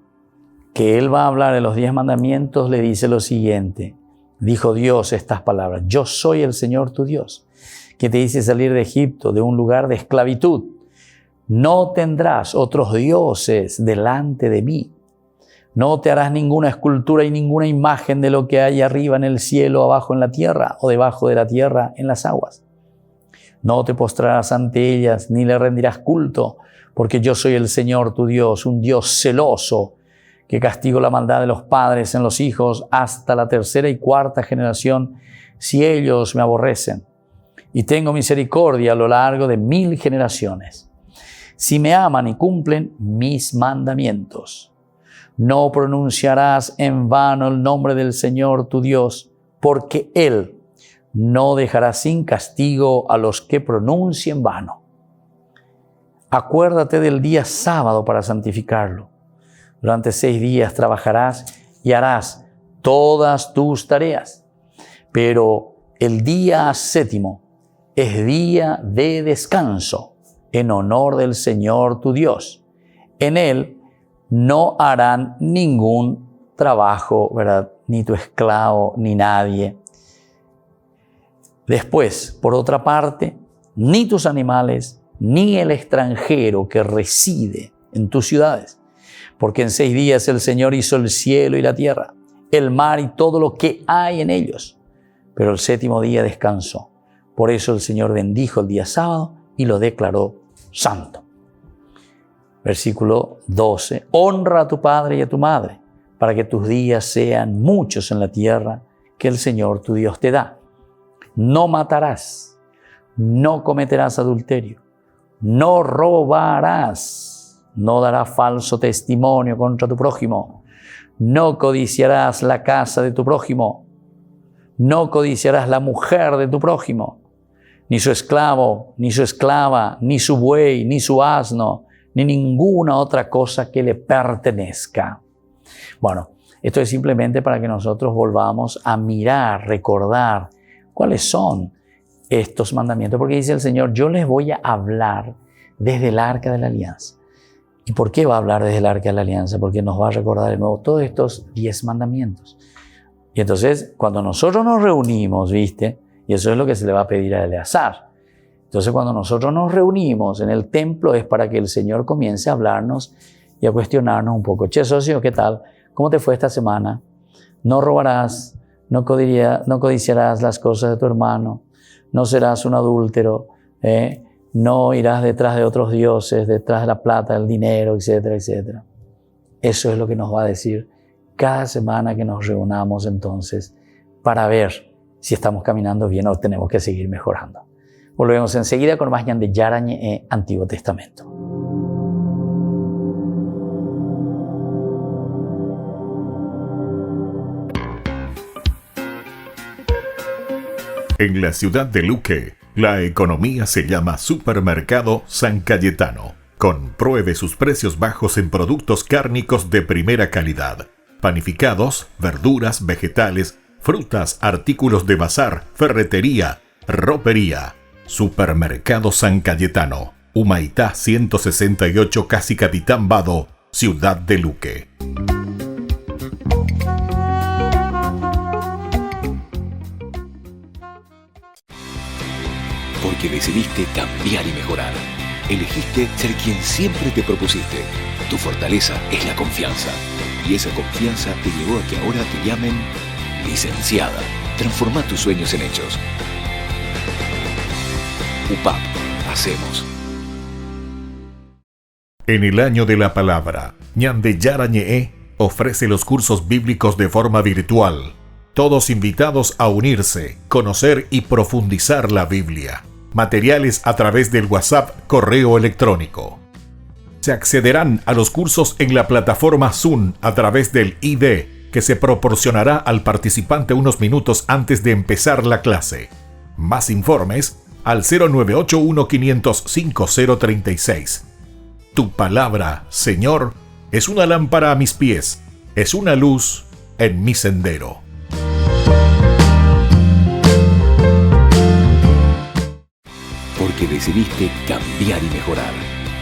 que él va a hablar de los 10 mandamientos, le dice lo siguiente. Dijo Dios estas palabras: yo soy el Señor tu Dios, que te hice salir de Egipto, de un lugar de esclavitud. No tendrás otros dioses delante de mí. No te harás ninguna escultura y ninguna imagen de lo que hay arriba en el cielo, abajo en la tierra, o debajo de la tierra en las aguas. No te postrarás ante ellas, ni le rendirás culto, porque yo soy el Señor tu Dios, un Dios celoso, que castigo la maldad de los padres en los hijos hasta la 3ª y 4ª generación, si ellos me aborrecen. Y tengo misericordia a lo largo de 1000 generaciones. Si me aman y cumplen mis mandamientos. No pronunciarás en vano el nombre del Señor tu Dios, porque Él no dejará sin castigo a los que pronuncien vano. Acuérdate del día sábado para santificarlo. Durante 6 días trabajarás y harás todas tus tareas. Pero el día 7º es día de descanso en honor del Señor tu Dios. En él no harán ningún trabajo, ¿verdad? Ni tu esclavo, ni nadie. Después, por otra parte, ni tus animales, ni el extranjero que reside en tus ciudades. Porque en 6 días el Señor hizo el cielo y la tierra, el mar y todo lo que hay en ellos. Pero el 7º día descansó. Por eso el Señor bendijo el día sábado y lo declaró santo. Versículo 12. Honra a tu padre y a tu madre, para que tus días sean muchos en la tierra que el Señor tu Dios te da. No matarás, no cometerás adulterio, no robarás, no darás falso testimonio contra tu prójimo, no codiciarás la casa de tu prójimo, no codiciarás la mujer de tu prójimo, ni su esclavo, ni su esclava, ni su buey, ni su asno, ni ninguna otra cosa que le pertenezca. Bueno, esto es simplemente para que nosotros volvamos a mirar, recordar cuáles son estos mandamientos. Porque dice el Señor, yo les voy a hablar desde el Arca de la Alianza. ¿Y por qué va a hablar desde el Arca de la Alianza? Porque nos va a recordar de nuevo todos estos 10 mandamientos. Y entonces, cuando nosotros nos reunimos, ¿viste? Y eso es lo que se le va a pedir a Eleazar. Entonces, cuando nosotros nos reunimos en el templo es para que el Señor comience a hablarnos y a cuestionarnos un poco. Che, socio, ¿qué tal? ¿Cómo te fue esta semana? No robarás, no codiciarás las cosas de tu hermano, no serás un adúltero, no irás detrás de otros dioses, detrás de la plata, el dinero, etcétera, etcétera. Eso es lo que nos va a decir cada semana que nos reunamos entonces para ver si estamos caminando bien o tenemos que seguir mejorando. Volvemos enseguida con más Ñan de Yarañe Antiguo Testamento.
En la ciudad de Luque, la economía se llama Supermercado San Cayetano. Compruebe sus precios bajos en productos cárnicos de primera calidad. Panificados, verduras, vegetales, frutas, artículos de bazar, ferretería, ropería. Supermercado San Cayetano, Humaitá 168, casi Capitán Vado, ciudad de Luque.
Porque decidiste cambiar y mejorar. Elegiste ser quien siempre te propusiste. Tu fortaleza es la confianza. Y esa confianza te llevó a que ahora te llamen licenciada. Transforma tus sueños en hechos. UPAP, hacemos.
En el año de la palabra, Ñan de Yarañe ofrece los cursos bíblicos de forma virtual. Todos invitados a unirse, conocer y profundizar la Biblia. Materiales a través del WhatsApp, correo electrónico. Se accederán a los cursos en la plataforma Zoom a través del ID, que se proporcionará al participante unos minutos antes de empezar la clase. Más informes al 0981-500-5036. Tu palabra, Señor, es una lámpara a mis pies, es una luz en mi sendero.
Decidiste cambiar y mejorar.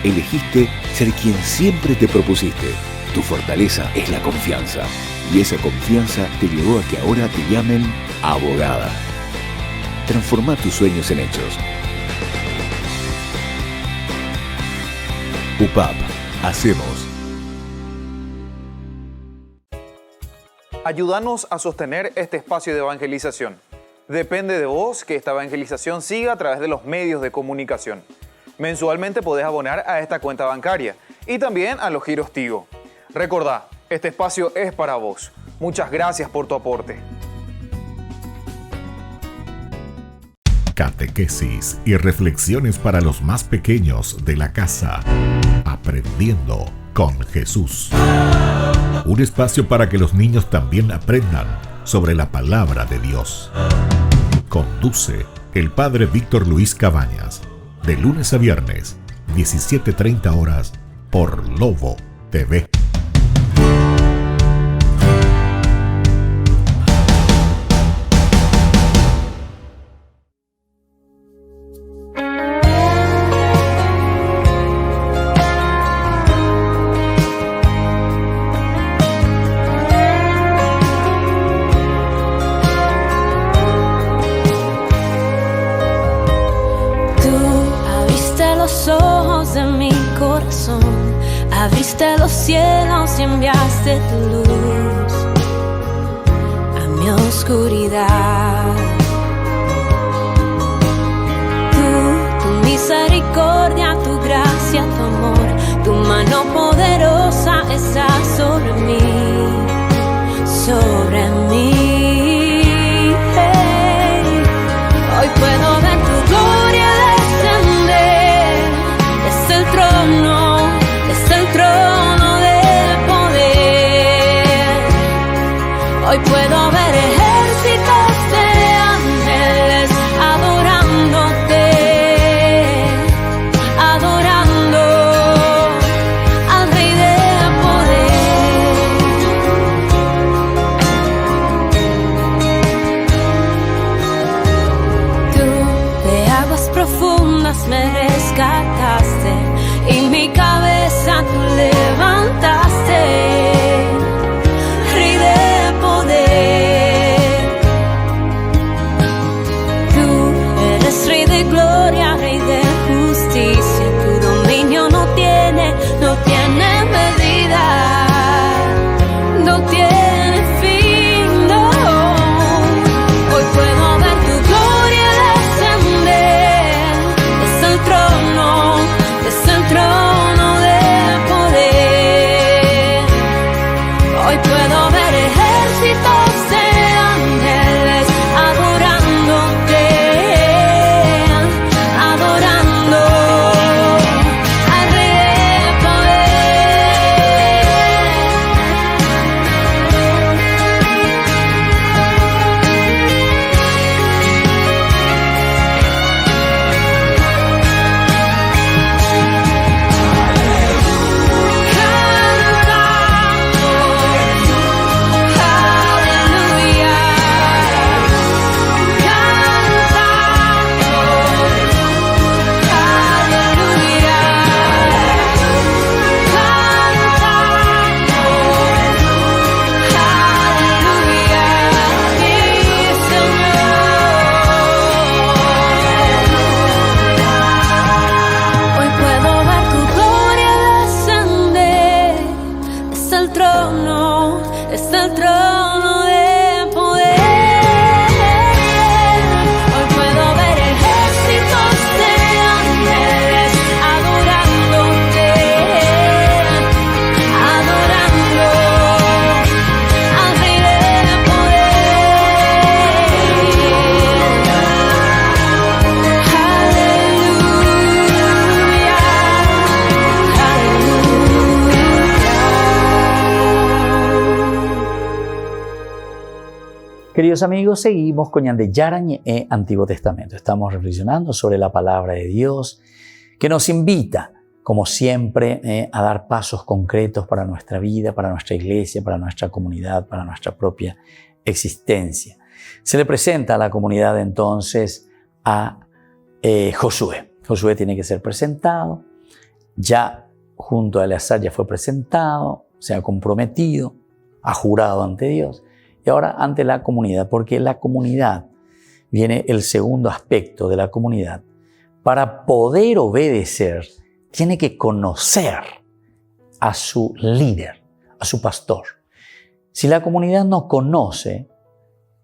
Elegiste ser quien siempre te propusiste. Tu fortaleza es la confianza. Y esa confianza te llevó a que ahora te llamen abogada. Transforma tus sueños en hechos. UPAP. Hacemos.
Ayúdanos a sostener este espacio de evangelización. Depende de vos que esta evangelización siga a través de los medios de comunicación. Mensualmente podés abonar a esta cuenta bancaria y también a los giros Tigo. Recordá, este espacio es para vos. Muchas gracias por tu aporte.
Catequesis y reflexiones para los más pequeños de la casa. Aprendiendo con Jesús. Un espacio para que los niños también aprendan sobre la palabra de Dios. Conduce el Padre Víctor Luis Cabañas. De lunes a viernes, 17:30 horas, por Lobo TV.
Abriste los cielos y enviaste tu luz a mi oscuridad. Tu misericordia, tu gracia, tu amor, tu mano poderosa está sobre mí, sobre mí. Hey. Hoy puedo ver tu gloria descender desde el trono. El trono del poder. Hoy puedo ver ejércitos de ángeles adorándote, adorando al Rey del poder. Tú de aguas profundas me rescataste y mi cabeza tú levantaste, Rey de poder. Tú eres Rey de gloria, Rey de justicia. Tu dominio no tiene medida, no tiene fin, no. Hoy puedo ver tu gloria descender desde el trono, desde el trono del poder. Hoy puedo ver ejércitos de ángeles adorándote, adorando al Rey del poder. Hoy puedo ver tu gloria descender desde el trono, desde el trono del poder. Hoy puedo ver ejércitos de ángeles adorándote, adorando al Rey del poder. Aleluya,
Queridos amigos, seguimos con Ñande Yarañe Antiguo Testamento. Estamos reflexionando sobre la palabra de Dios que nos invita, como siempre, a dar pasos concretos para nuestra vida, para nuestra iglesia, para nuestra comunidad, para nuestra propia existencia. Se le presenta a la comunidad entonces a Josué. Josué tiene que ser presentado. Ya junto a Eleazar ya fue presentado, se ha comprometido, ha jurado ante Dios. Y ahora ante la comunidad, porque la comunidad, viene el segundo aspecto de la comunidad. Para poder obedecer, tiene que conocer a su líder, a su pastor. Si la comunidad no conoce,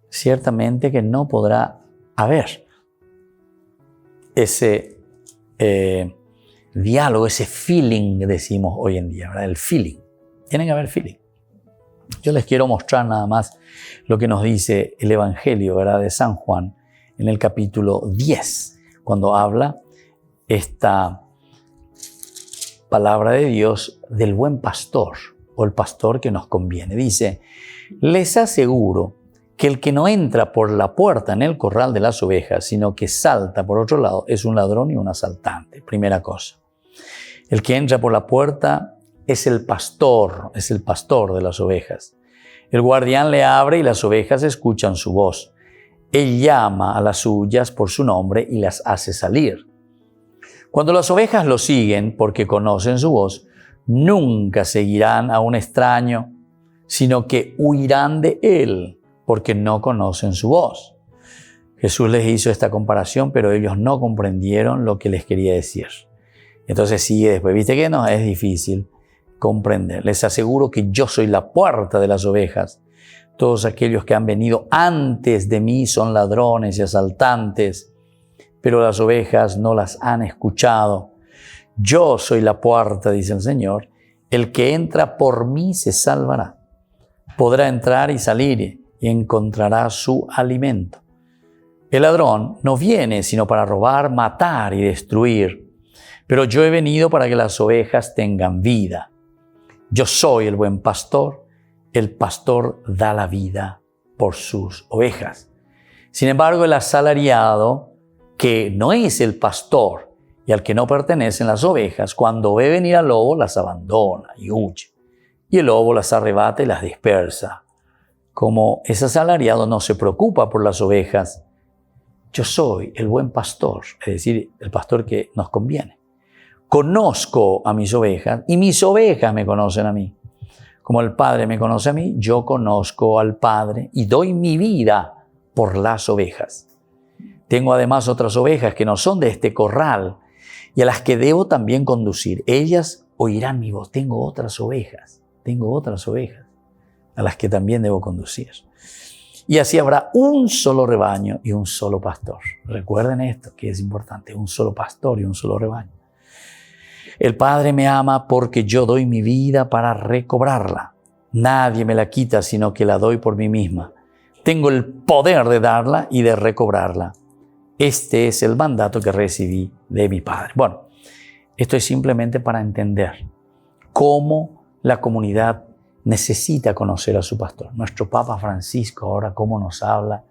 ciertamente que no podrá haber ese diálogo, ese feeling que decimos hoy en día, ¿verdad? El feeling. Tiene que haber feeling. Yo les quiero mostrar nada más lo que nos dice el Evangelio, ¿verdad?, de San Juan en el capítulo 10, cuando habla esta palabra de Dios del buen pastor o el pastor que nos conviene. Dice, les aseguro que el que no entra por la puerta en el corral de las ovejas, sino que salta por otro lado, es un ladrón y un asaltante. Primera cosa. El que entra por la puerta es el pastor de las ovejas. El guardián le abre y las ovejas escuchan su voz. Él llama a las suyas por su nombre y las hace salir. Cuando las ovejas lo siguen porque conocen su voz, nunca seguirán a un extraño, sino que huirán de él porque no conocen su voz. Jesús les hizo esta comparación, pero ellos no comprendieron lo que les quería decir. Entonces sigue después. Viste que no es difícil comprender. Les aseguro que yo soy la puerta de las ovejas. Todos aquellos que han venido antes de mí son ladrones y asaltantes, pero las ovejas no las han escuchado. Yo soy la puerta, dice el Señor. El que entra por mí se salvará. Podrá entrar y salir y encontrará su alimento. El ladrón no viene sino para robar, matar y destruir. Pero yo he venido para que las ovejas tengan vida. Yo soy el buen pastor. El pastor da la vida por sus ovejas. Sin embargo, el asalariado, que no es el pastor y al que no pertenecen las ovejas, cuando ve venir al lobo, las abandona y huye. Y el lobo las arrebata y las dispersa. Como ese asalariado no se preocupa por las ovejas, yo soy el buen pastor, es decir, el pastor que nos conviene. Conozco a mis ovejas y mis ovejas me conocen a mí. Como el Padre me conoce a mí, yo conozco al Padre y doy mi vida por las ovejas. Tengo además otras ovejas que no son de este corral y a las que debo también conducir. Ellas oirán mi voz. Tengo otras ovejas a las que también debo conducir. Y así habrá un solo rebaño y un solo pastor. Recuerden esto, que es importante, un solo pastor y un solo rebaño. El Padre me ama porque yo doy mi vida para recobrarla. Nadie me la quita, sino que la doy por mí misma. Tengo el poder de darla y de recobrarla. Este es el mandato que recibí de mi Padre. Bueno, esto es simplemente para entender cómo la comunidad necesita conocer a su pastor. Nuestro Papa Francisco ahora cómo nos habla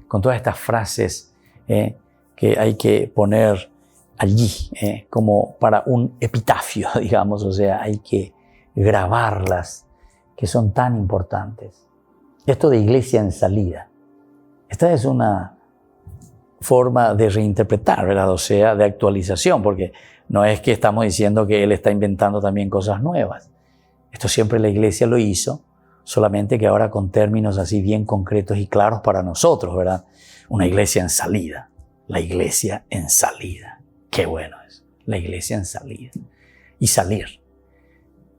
con todas estas frases que hay que poner allí como para un epitafio, digamos, o sea, hay que grabarlas, que son tan importantes. Esto de iglesia en salida, esta es una forma de reinterpretar, ¿verdad? O sea, de actualización, porque no es que estamos diciendo que él está inventando también cosas nuevas. Esto siempre la iglesia lo hizo, solamente que ahora con términos así bien concretos y claros para nosotros, ¿verdad? Una iglesia en salida, la iglesia en salida. Qué bueno es, la iglesia en salida y salir.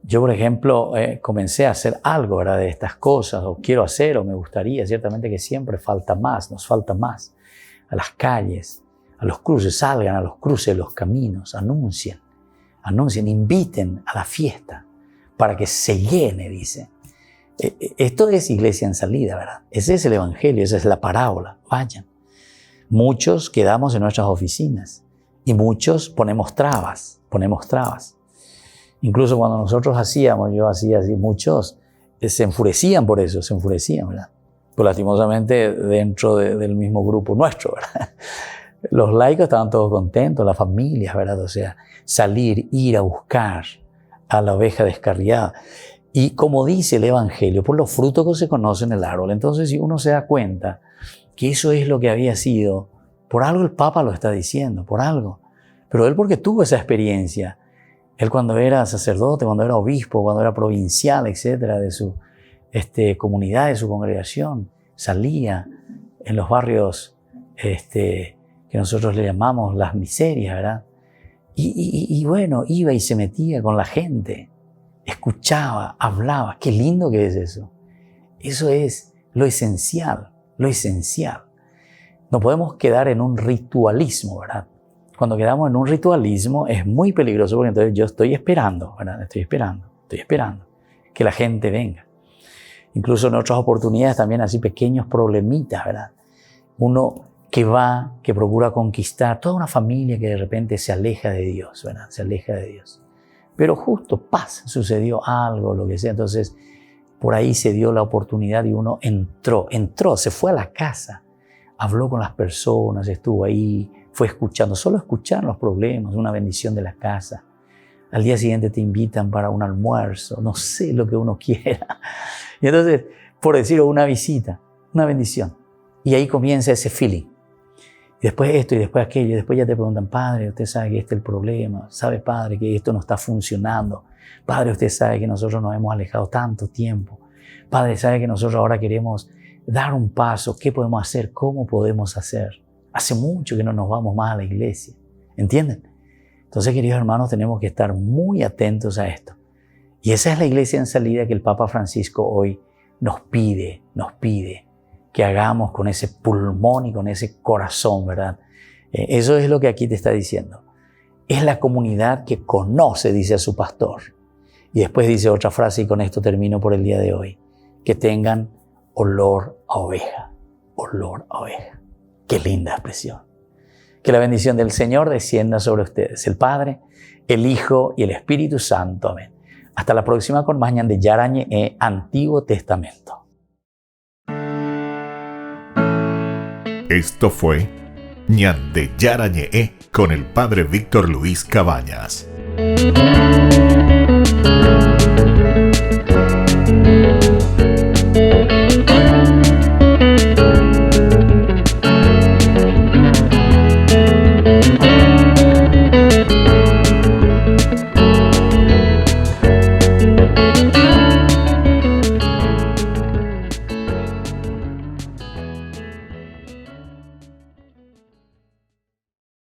Yo, por ejemplo, comencé a hacer algo, ¿verdad?, de estas cosas, o quiero hacer, o me gustaría, ciertamente que siempre falta más, nos falta más. A las calles, a los cruces, salgan a los cruces de los caminos, anuncien, inviten a la fiesta para que se llene, dice. Esto es iglesia en salida, ¿verdad? Ese es el evangelio, esa es la parábola. Vayan. Muchos quedamos en nuestras oficinas y muchos ponemos trabas. Incluso cuando nosotros yo hacía así, muchos se enfurecían por eso, ¿verdad? Pues lastimosamente dentro del mismo grupo nuestro, ¿verdad? Los laicos estaban todos contentos, las familias, ¿verdad? O sea, salir, ir a buscar a la oveja descarriada. Y como dice el Evangelio, por los frutos que se conocen el árbol. Entonces, si uno se da cuenta que eso es lo que había sido, por algo el Papa lo está diciendo, por algo. Pero él porque tuvo esa experiencia. Él cuando era sacerdote, cuando era obispo, cuando era provincial, etcétera, de su comunidad, de su congregación, salía en los barrios que nosotros le llamamos las miserias, ¿verdad? Y bueno, iba y se metía con la gente, escuchaba, hablaba. Qué lindo que es eso. Eso es lo esencial, lo esencial. No podemos quedar en un ritualismo, ¿verdad? Cuando quedamos en un ritualismo es muy peligroso porque entonces yo estoy esperando, ¿verdad? Estoy esperando que la gente venga. Incluso en otras oportunidades también así pequeños problemitas, ¿verdad? Uno que va, que procura conquistar, toda una familia que de repente se aleja de Dios, ¿verdad? Se aleja de Dios. Pero justo, sucedió algo, lo que sea. Entonces, por ahí se dio la oportunidad y uno entró, se fue a la casa, habló con las personas, estuvo ahí, fue escuchando, solo escuchar los problemas, una bendición de la casa. Al día siguiente te invitan para un almuerzo, no sé lo que uno quiera. Y entonces, por decirlo, una visita, una bendición. Y ahí comienza ese feeling. Y después esto y después aquello. Y después ya te preguntan, padre, usted sabe que este es el problema. ¿Sabe, padre, que esto no está funcionando? Padre, usted sabe que nosotros nos hemos alejado tanto tiempo. Padre, sabe que nosotros ahora queremos dar un paso. ¿Qué podemos hacer? ¿Cómo podemos hacer? Hace mucho que no nos vamos más a la iglesia. ¿Entienden? Entonces, queridos hermanos, tenemos que estar muy atentos a esto. Y esa es la iglesia en salida que el Papa Francisco hoy nos pide que hagamos con ese pulmón y con ese corazón, ¿verdad? Eso es lo que aquí te está diciendo. Es la comunidad que conoce, dice a su pastor. Y después dice otra frase, y con esto termino por el día de hoy. Que tengan olor a oveja. Olor a oveja. Qué linda expresión. Que la bendición del Señor descienda sobre ustedes, el Padre, el Hijo y el Espíritu Santo. Amén. Hasta la próxima con más Ñan de Yarañe Antiguo Testamento.
Esto fue Ñan de Yarañe con el Padre Víctor Luis Cabañas.